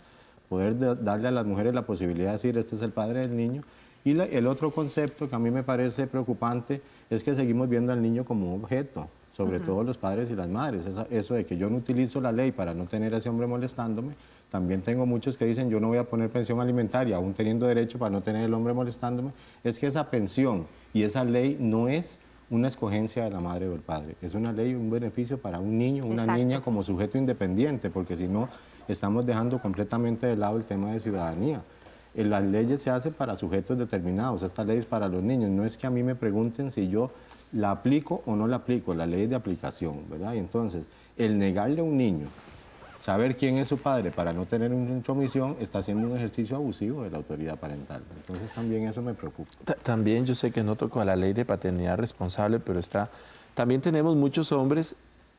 poder darle a las mujeres la posibilidad de decir, este es el padre del niño. Y el otro concepto que a mí me parece preocupante es que seguimos viendo al niño como un objeto, sobre todo los padres y las madres. Eso de que yo no utilizo la ley para no tener a ese hombre molestándome. También tengo muchos que dicen, yo no voy a poner pensión alimentaria, aún teniendo derecho para no tener el hombre molestándome. Es que esa pensión y esa ley no es una escogencia de la madre o del padre. Es una ley, un beneficio para un niño, una niña como sujeto independiente, porque si no, estamos dejando completamente de lado el tema de ciudadanía. Las leyes se hacen para sujetos determinados, esta ley es para los niños. No es que a mí me pregunten si yo la aplico o no la aplico, la ley es de aplicación, ¿verdad? Y entonces, el negarle a un niño saber quién es su padre para no tener una intromisión está haciendo un ejercicio abusivo de la autoridad parental. Entonces también eso me preocupa. También yo sé que no toco a la ley de paternidad responsable, pero también tenemos muchos hombres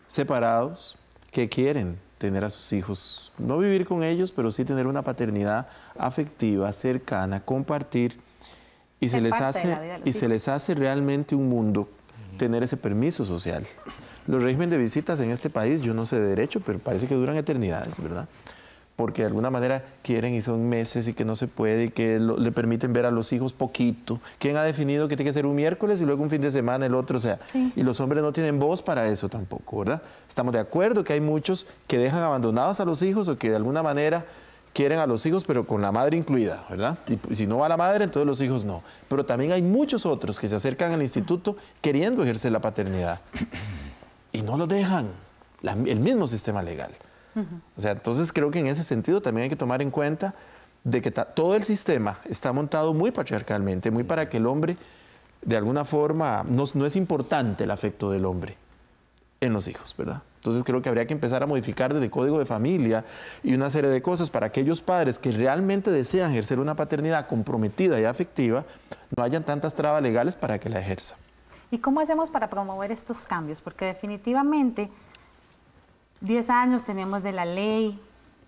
separados que quieren tener a sus hijos, no vivir con ellos, pero sí tener una paternidad afectiva, cercana, compartir, y se les hace realmente un mundo tener ese permiso social. Los regímenes de visitas en este país, yo no sé de derecho, pero parece que duran eternidades, ¿verdad? Porque de alguna manera quieren y son meses y que no se puede y que le permiten ver a los hijos poquito. ¿Quién ha definido que tiene que ser un miércoles y luego un fin de semana el otro? O sea, y los hombres no tienen voz para eso tampoco, ¿verdad? Estamos de acuerdo que hay muchos que dejan abandonados a los hijos o que de alguna manera quieren a los hijos, pero con la madre incluida, ¿verdad? Y si no va la madre, entonces los hijos no. Pero también hay muchos otros que se acercan al instituto queriendo ejercer la paternidad y no lo dejan, el mismo sistema legal. O sea, entonces creo que en ese sentido también hay que tomar en cuenta de que todo el sistema está montado muy patriarcalmente, muy para que el hombre, de alguna forma, no es importante el afecto del hombre en los hijos, ¿verdad? Entonces creo que habría que empezar a modificar desde el código de familia y una serie de cosas para aquellos padres que realmente desean ejercer una paternidad comprometida y afectiva, no hayan tantas trabas legales para que la ejerzan. ¿Y cómo hacemos para promover estos cambios? Porque definitivamente 10 años tenemos de la ley,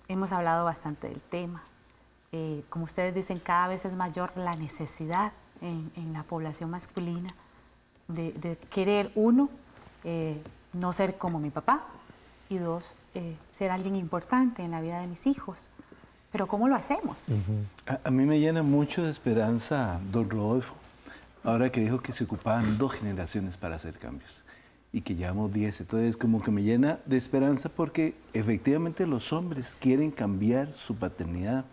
hemos hablado bastante del tema. Como ustedes dicen, cada vez es mayor la necesidad en la población masculina de querer, uno, no ser como mi papá, y dos, ser alguien importante en la vida de mis hijos. Pero ¿cómo lo hacemos? A mí me llena mucho de esperanza don Rodolfo, ahora que dijo que se ocupaban 2 generaciones para hacer cambios y que llevamos 10. Entonces, como que me llena de esperanza porque efectivamente los hombres quieren cambiar su paternidad.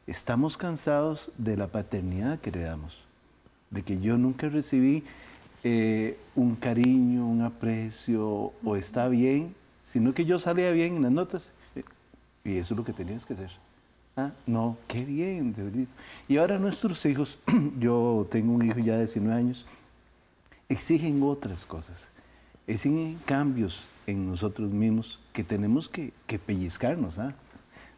Estamos cansados de la paternidad que heredamos, de que yo nunca recibí un cariño, un aprecio o está bien, sino que yo salía bien en las notas y eso es lo que tenías que hacer. Ah, no, qué bien, de verdad. Y ahora nuestros hijos, yo tengo un hijo ya de 19 años, exigen otras cosas, exigen cambios en nosotros mismos que tenemos que pellizcarnos.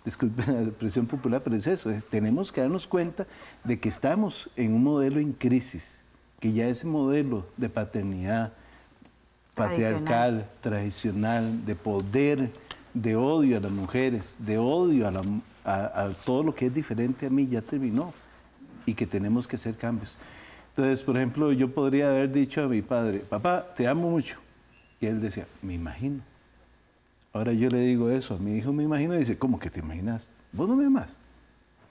Disculpen la expresión popular, pero es eso, tenemos que darnos cuenta de que estamos en un modelo en crisis, que ya ese modelo de paternidad patriarcal, tradicional, de poder, de odio a las mujeres, de odio a todo lo que es diferente a mí, ya terminó y que tenemos que hacer cambios. Entonces, por ejemplo, yo podría haber dicho a mi padre, papá, te amo mucho. Y él decía, me imagino. Ahora yo le digo eso a mi hijo, me imagino, y dice, ¿cómo que te imaginas? Vos no me amas.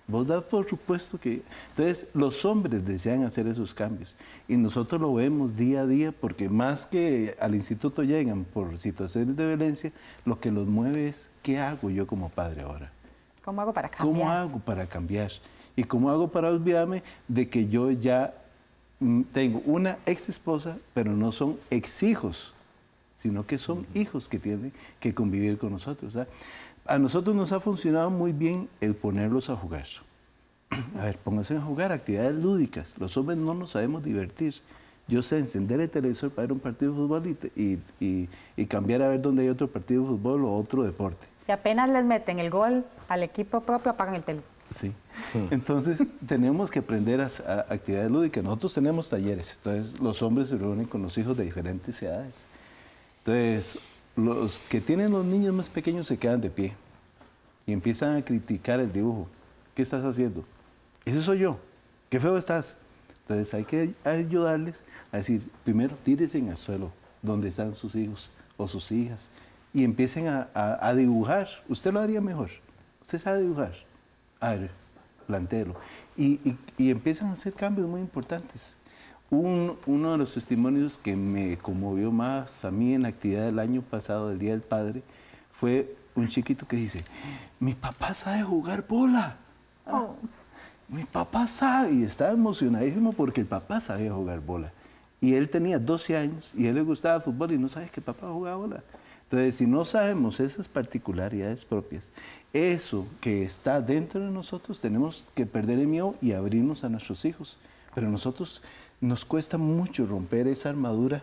Vos das por supuesto que... Entonces, los hombres desean hacer esos cambios y nosotros lo vemos día a día porque más que al instituto llegan por situaciones de violencia, lo que los mueve es ¿qué hago yo como padre ahora? ¿Cómo hago para cambiar? ¿Cómo hago para cambiar? ¿Y cómo hago para olvidarme de que yo ya tengo una ex esposa, pero no son ex hijos, sino que son hijos que tienen que convivir con nosotros? ¿Sabes? A nosotros nos ha funcionado muy bien el ponerlos a jugar. A ver, pónganse a jugar actividades lúdicas. Los hombres no nos sabemos divertir. Yo sé encender el televisor para ver un partido de fútbol y cambiar a ver dónde hay otro partido de fútbol o otro deporte. Y apenas les meten el gol al equipo propio, apagan el televisor. Sí. Entonces, tenemos que aprender a actividades lúdicas. Nosotros tenemos talleres. Entonces, los hombres se reúnen con los hijos de diferentes edades. Entonces, los que tienen los niños más pequeños se quedan de pie y empiezan a criticar el dibujo. ¿Qué estás haciendo? Ese soy yo. ¿Qué feo estás? Entonces hay que ayudarles a decir, primero tírense al suelo donde están sus hijos o sus hijas y empiecen a dibujar. Usted lo haría mejor. Usted sabe dibujar. A ver, plantéelo. Y empiezan a hacer cambios muy importantes. Uno de los testimonios que me conmovió más a mí en la actividad del año pasado, del Día del Padre, fue un chiquito que dice, mi papá sabe jugar bola. Oh. Mi papá sabe, y estaba emocionadísimo porque el papá sabía jugar bola. Y él tenía 12 años y a él le gustaba el fútbol y no sabe que papá jugaba bola. Entonces, si no sabemos esas particularidades propias, eso que está dentro de nosotros, tenemos que perder el miedo y abrirnos a nuestros hijos. Pero nosotros nos cuesta mucho romper esa armadura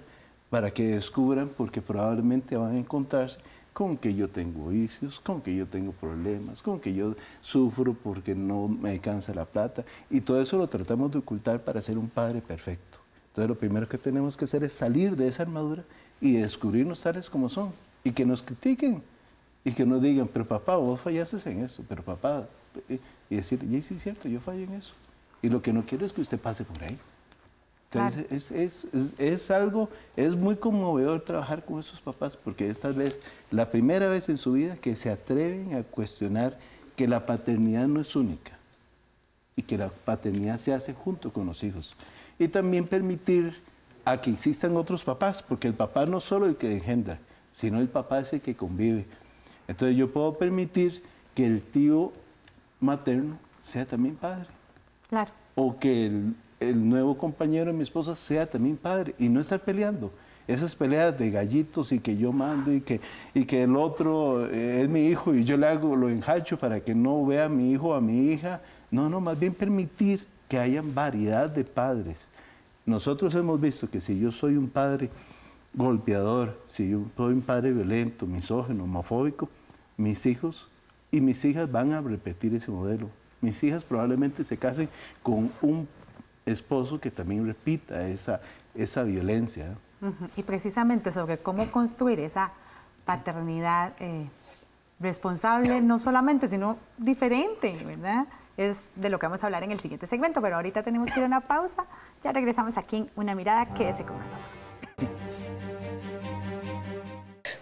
para que descubran, porque probablemente van a encontrarse con que yo tengo vicios, con que yo tengo problemas, con que yo sufro porque no me alcanza la plata. Y todo eso lo tratamos de ocultar para ser un padre perfecto. Entonces lo primero que tenemos que hacer es salir de esa armadura y descubrirnos tales como son. Y que nos critiquen y que nos digan, pero papá, vos fallaste en eso, pero papá... Y decir, y sí es cierto, yo fallé en eso. Y lo que no quiero es que usted pase por ahí. Entonces, claro. Es muy conmovedor trabajar con esos papás porque esta vez, la primera vez en su vida que se atreven a cuestionar que la paternidad no es única y que la paternidad se hace junto con los hijos. Y también permitir a que existan otros papás, porque el papá no es solo el que engendra, sino el papá es el que convive. Entonces yo puedo permitir que el tío materno sea también padre. Claro. O que el nuevo compañero de mi esposa sea también padre y no estar peleando. Esas peleas de gallitos y que yo mando y que el otro es mi hijo y yo le hago, lo enjacho para que no vea a mi hijo o a mi hija. No, más bien permitir que haya variedad de padres. Nosotros hemos visto que si yo soy un padre golpeador, si yo soy un padre violento, misógino, homofóbico, mis hijos y mis hijas van a repetir ese modelo. Mis hijas probablemente se casen con un esposo que también repita esa violencia. Y precisamente sobre cómo construir esa paternidad responsable, no solamente, sino diferente, ¿verdad? Es de lo que vamos a hablar en el siguiente segmento, pero ahorita tenemos que ir a una pausa. Ya regresamos aquí en Una Mirada, quédese con nosotros.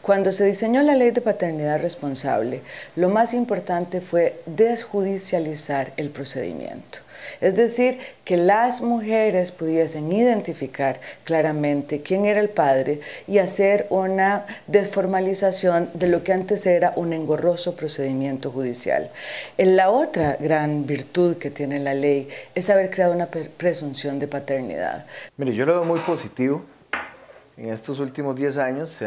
Cuando se diseñó la ley de paternidad responsable, lo más importante fue desjudicializar el procedimiento. Es decir, que las mujeres pudiesen identificar claramente quién era el padre y hacer una desformalización de lo que antes era un engorroso procedimiento judicial. La otra gran virtud que tiene la ley es haber creado una presunción de paternidad. Mire, yo lo veo muy positivo. En estos últimos 10 años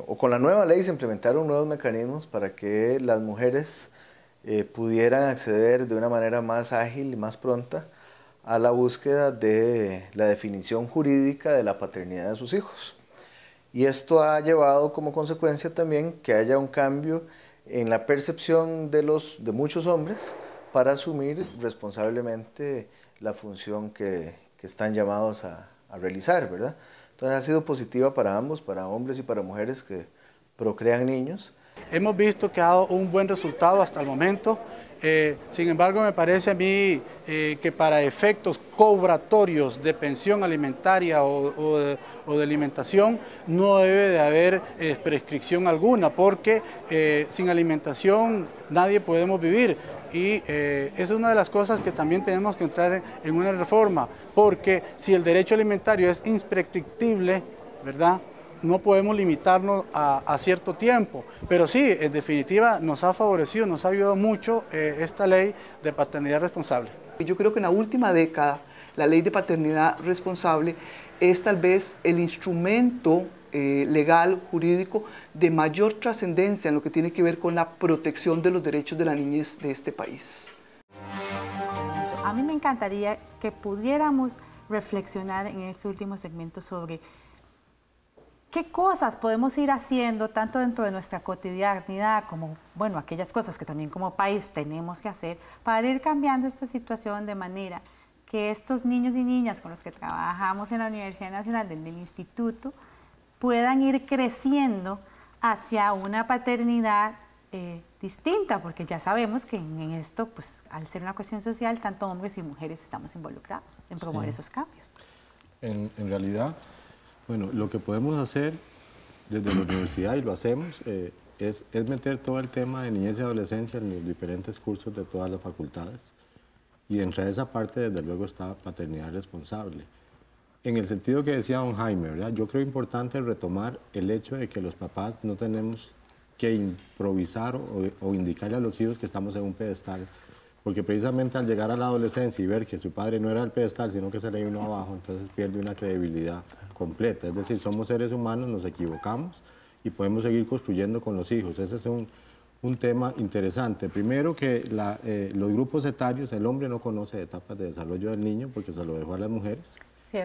o con la nueva ley se implementaron nuevos mecanismos para que las mujeres pudieran acceder de una manera más ágil y más pronta a la búsqueda de la definición jurídica de la paternidad de sus hijos. Y esto ha llevado como consecuencia también que haya un cambio en la percepción de muchos hombres para asumir responsablemente la función que están llamados a realizar, ¿verdad? Entonces ha sido positiva para ambos, para hombres y para mujeres que procrean niños. Hemos visto que ha dado un buen resultado hasta el momento. Sin embargo, me parece a mí que para efectos cobratorios de pensión alimentaria o de alimentación no debe de haber prescripción alguna, porque sin alimentación nadie podemos vivir. Y es una de las cosas que también tenemos que entrar en una reforma, porque si el derecho alimentario es imprescriptible, ¿verdad?, no podemos limitarnos a cierto tiempo, pero sí, en definitiva, nos ha favorecido, nos ha ayudado mucho esta ley de paternidad responsable. Yo creo que en la última década, la ley de paternidad responsable es tal vez el instrumento legal, jurídico, de mayor trascendencia en lo que tiene que ver con la protección de los derechos de la niñez de este país. A mí me encantaría que pudiéramos reflexionar en este último segmento sobre qué cosas podemos ir haciendo tanto dentro de nuestra cotidianidad como, bueno, aquellas cosas que también como país tenemos que hacer para ir cambiando esta situación de manera que estos niños y niñas con los que trabajamos en la Universidad Nacional, del instituto, puedan ir creciendo hacia una paternidad distinta, porque ya sabemos que en esto, pues, al ser una cuestión social, tanto hombres y mujeres estamos involucrados en promover esos cambios. En realidad, bueno, lo que podemos hacer desde la universidad, y lo hacemos, es meter todo el tema de niñez y adolescencia en los diferentes cursos de todas las facultades. Y dentro de esa parte, desde luego, está paternidad responsable. En el sentido que decía don Jaime, ¿verdad? Yo creo importante retomar el hecho de que los papás no tenemos que improvisar o indicarle a los hijos que estamos en un pedestal, porque precisamente al llegar a la adolescencia y ver que su padre no era el pedestal, sino que se le vino abajo, entonces pierde una credibilidad completa. Es decir, somos seres humanos, nos equivocamos y podemos seguir construyendo con los hijos. Ese es un tema interesante. Primero que los grupos etarios, el hombre no conoce etapas de desarrollo del niño porque se lo dejó a las mujeres,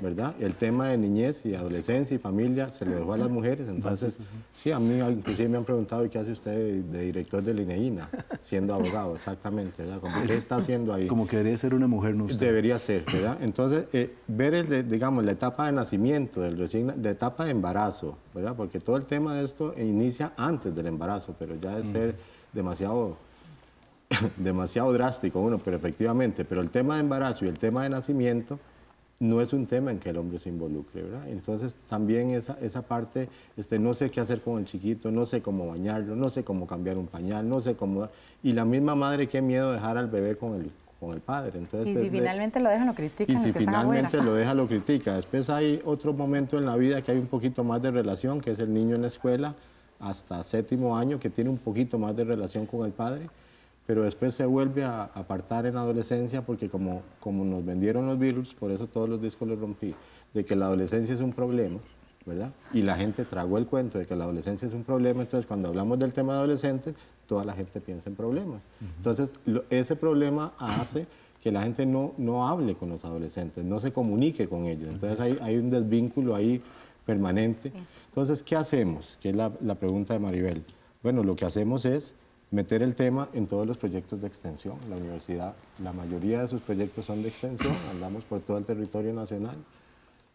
¿verdad? El tema de niñez y adolescencia y familia se lo dejó a las mujeres. Entonces, sí, a mí inclusive me han preguntado, ¿y qué hace usted de director de la INEINA, siendo abogado? Exactamente, ¿verdad? ¿Qué está haciendo ahí? Como que debería ser una mujer, no usted. Debería ser, ¿verdad? Entonces, ver, digamos, la etapa de nacimiento, la etapa de embarazo, ¿verdad? Porque todo el tema de esto inicia antes del embarazo, pero ya es ser demasiado drástico, pero efectivamente, pero el tema de embarazo y el tema de nacimiento no es un tema en que el hombre se involucre, ¿verdad? Entonces también esa parte, no sé qué hacer con el chiquito, no sé cómo bañarlo, no sé cómo cambiar un pañal, no sé cómo... Y la misma madre, qué miedo dejar al bebé con el padre. Entonces, y si finalmente lo dejan, lo critican. Y si finalmente lo deja, lo critica. Después hay otro momento en la vida que hay un poquito más de relación, que es el niño en la escuela, hasta 7º año, que tiene un poquito más de relación con el padre, pero después se vuelve a apartar en la adolescencia porque como nos vendieron los virus, por eso todos los discos los rompí, de que la adolescencia es un problema, ¿verdad? Y la gente tragó el cuento de que la adolescencia es un problema, entonces cuando hablamos del tema de adolescentes, toda la gente piensa en problemas. Entonces, ese problema hace que la gente no hable con los adolescentes, no se comunique con ellos, entonces hay un desvínculo ahí permanente. Entonces, ¿qué hacemos? Que es la pregunta de Maribel. Bueno, lo que hacemos es meter el tema en todos los proyectos de extensión. La universidad, la mayoría de sus proyectos son de extensión, andamos por todo el territorio nacional.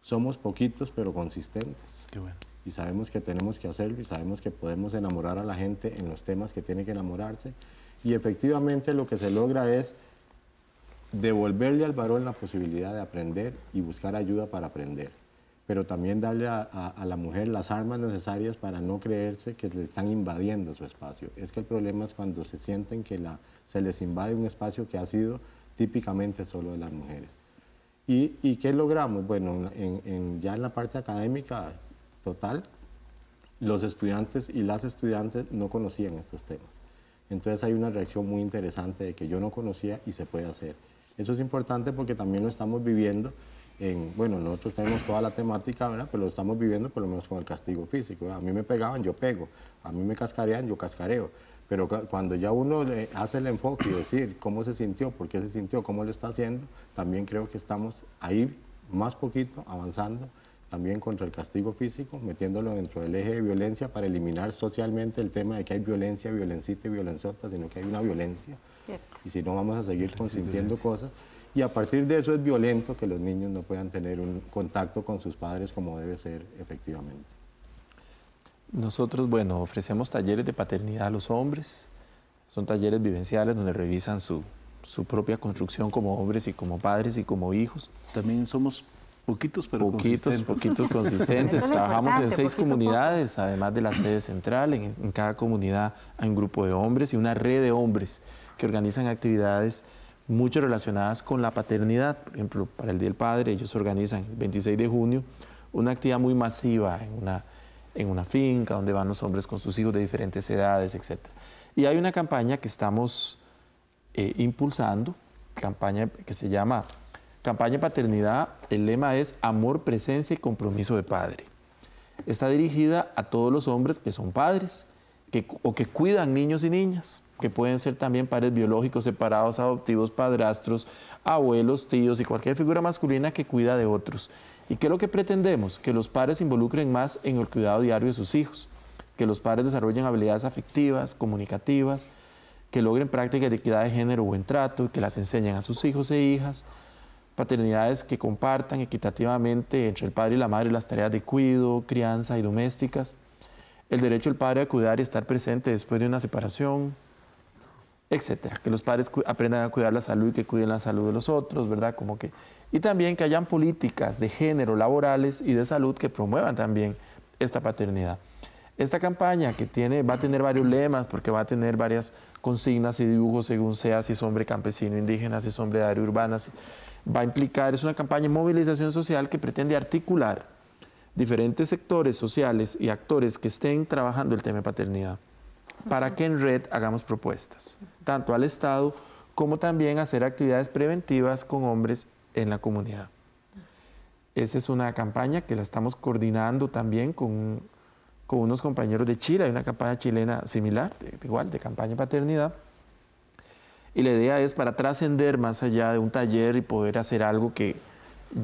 Somos poquitos, pero consistentes. Qué bueno. Y sabemos que tenemos que hacerlo y sabemos que podemos enamorar a la gente en los temas que tiene que enamorarse. Y efectivamente lo que se logra es devolverle al varón la posibilidad de aprender y buscar ayuda para aprender, pero también darle a la mujer las armas necesarias para no creerse que le están invadiendo su espacio. Es que el problema es cuando se sienten que se les invade un espacio que ha sido típicamente solo de las mujeres. ¿Y qué logramos? Bueno, ya en la parte académica total, los estudiantes y las estudiantes no conocían estos temas. Entonces hay una reacción muy interesante de que yo no conocía y se puede hacer. Eso es importante porque también lo estamos viviendo. Bueno, nosotros tenemos toda la temática, ¿verdad? Pero lo estamos viviendo por lo menos con el castigo físico, ¿verdad? A mí me pegaban, yo pego. A mí me cascarean, yo cascareo. Pero cuando ya uno hace el enfoque y decir cómo se sintió, por qué se sintió, cómo lo está haciendo, también creo que estamos ahí más poquito avanzando también contra el castigo físico, metiéndolo dentro del eje de violencia para eliminar socialmente el tema de que hay violencia, violencita y violenzota, sino que hay una violencia. Cierto. Y si no, vamos a seguir consintiendo cosas. Y a partir de eso es violento que los niños no puedan tener un contacto con sus padres como debe ser efectivamente. Nosotros, bueno, ofrecemos talleres de paternidad a los hombres. Son talleres vivenciales donde revisan su propia construcción como hombres y como padres y como hijos. También somos Poquitos, pero consistentes. Poquitos consistentes. Trabajamos en 6 comunidades, además de la sede central. En cada comunidad hay un grupo de hombres y una red de hombres que organizan actividades mucho relacionadas con la paternidad. Por ejemplo, para el Día del Padre, ellos organizan el 26 de junio una actividad muy masiva en una finca donde van los hombres con sus hijos de diferentes edades, etc. Y hay una campaña que estamos impulsando, campaña que se llama Campaña Paternidad. El lema es Amor, Presencia y Compromiso de Padre. Está dirigida a todos los hombres que son padres o que cuidan niños y niñas, que pueden ser también padres biológicos, separados, adoptivos, padrastros, abuelos, tíos y cualquier figura masculina que cuida de otros. ¿Y qué es lo que pretendemos? Que los padres se involucren más en el cuidado diario de sus hijos, que los padres desarrollen habilidades afectivas, comunicativas, que logren prácticas de equidad de género o buen trato y que las enseñen a sus hijos e hijas, paternidades que compartan equitativamente entre el padre y la madre las tareas de cuidado, crianza y domésticas, el derecho del padre a cuidar y estar presente después de una separación, etcétera. Que los padres aprendan a cuidar la salud y que cuiden la salud de los otros, ¿verdad? Y también que hayan políticas de género, laborales y de salud que promuevan también esta paternidad. Esta campaña va a tener varios lemas porque va a tener varias consignas y dibujos según sea, si es hombre campesino, indígena, si es hombre de área urbana. Va a implicar, es una campaña de movilización social que pretende articular diferentes sectores sociales y actores que estén trabajando el tema de paternidad para que en red hagamos propuestas, tanto al Estado como también hacer actividades preventivas con hombres en la comunidad. Esa es una campaña que la estamos coordinando también con unos compañeros de Chile. Hay una campaña chilena similar, igual, de campaña de paternidad. Y la idea es para trascender más allá de un taller y poder hacer algo que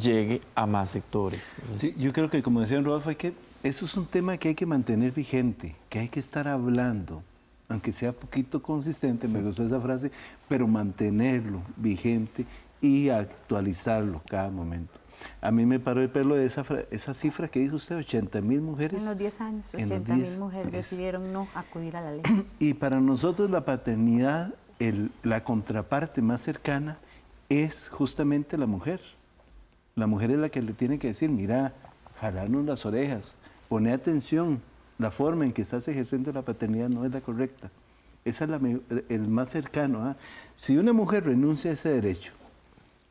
llegue a más sectores. Sí, yo creo que, como decía Rodolfo, eso es un tema que hay que mantener vigente, que hay que estar hablando, aunque sea poquito consistente, me gustó esa frase, pero mantenerlo vigente y actualizarlo cada momento. A mí me paró el pelo de esa cifra que dijo usted, 80.000 mujeres. En los 10 años, 80.000 mujeres decidieron no acudir a la ley. Y para nosotros la paternidad, la contraparte más cercana es justamente la mujer. La mujer es la que le tiene que decir, mira, jalarnos las orejas, pone atención, la forma en que estás ejerciendo la paternidad no es la correcta. Esa es el más cercano. ¿Ah? Si una mujer renuncia a ese derecho,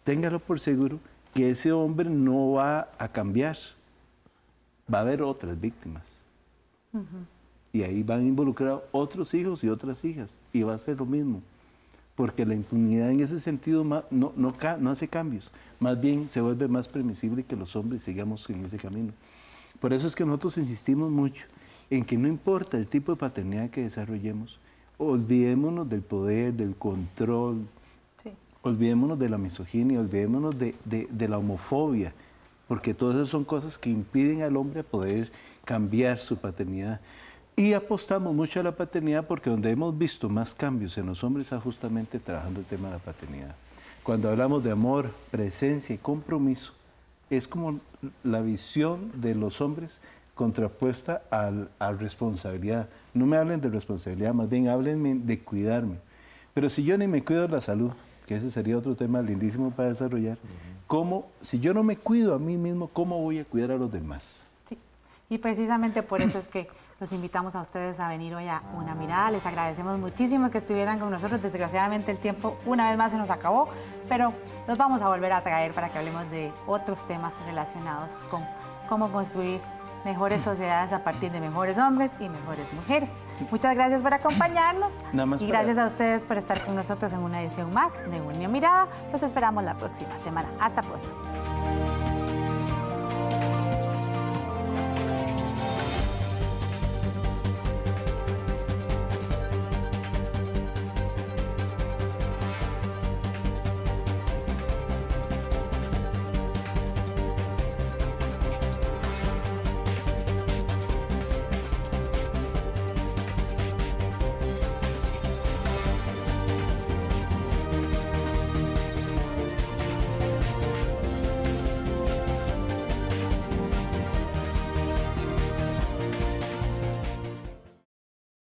téngalo por seguro que ese hombre no va a cambiar. Va a haber otras víctimas. Y ahí van a involucrar otros hijos y otras hijas. Y va a ser lo mismo. Porque la impunidad en ese sentido no hace cambios. Más bien se vuelve más permisible que los hombres sigamos en ese camino. Por eso es que nosotros insistimos mucho en que no importa el tipo de paternidad que desarrollemos, olvidémonos del poder, del control, olvidémonos de la misoginia, olvidémonos de la homofobia, porque todas esas son cosas que impiden al hombre a poder cambiar su paternidad. Y apostamos mucho a la paternidad porque donde hemos visto más cambios en los hombres es justamente trabajando el tema de la paternidad. Cuando hablamos de amor, presencia y compromiso, es como la visión de los hombres contrapuesta a responsabilidad. No me hablen de responsabilidad, más bien háblenme de cuidarme. Pero si yo ni me cuido la salud, que ese sería otro tema lindísimo para desarrollar, si yo no me cuido a mí mismo, ¿cómo voy a cuidar a los demás? Sí, y precisamente por eso es que los invitamos a ustedes a venir hoy a Una Mirada. Les agradecemos muchísimo que estuvieran con nosotros. Desgraciadamente el tiempo una vez más se nos acabó, pero los vamos a volver a traer para que hablemos de otros temas relacionados con cómo construir mejores sociedades a partir de mejores hombres y mejores mujeres. Muchas gracias por acompañarnos y gracias a ustedes por estar con nosotros en una edición más de Una Mirada. Los esperamos la próxima semana. Hasta pronto.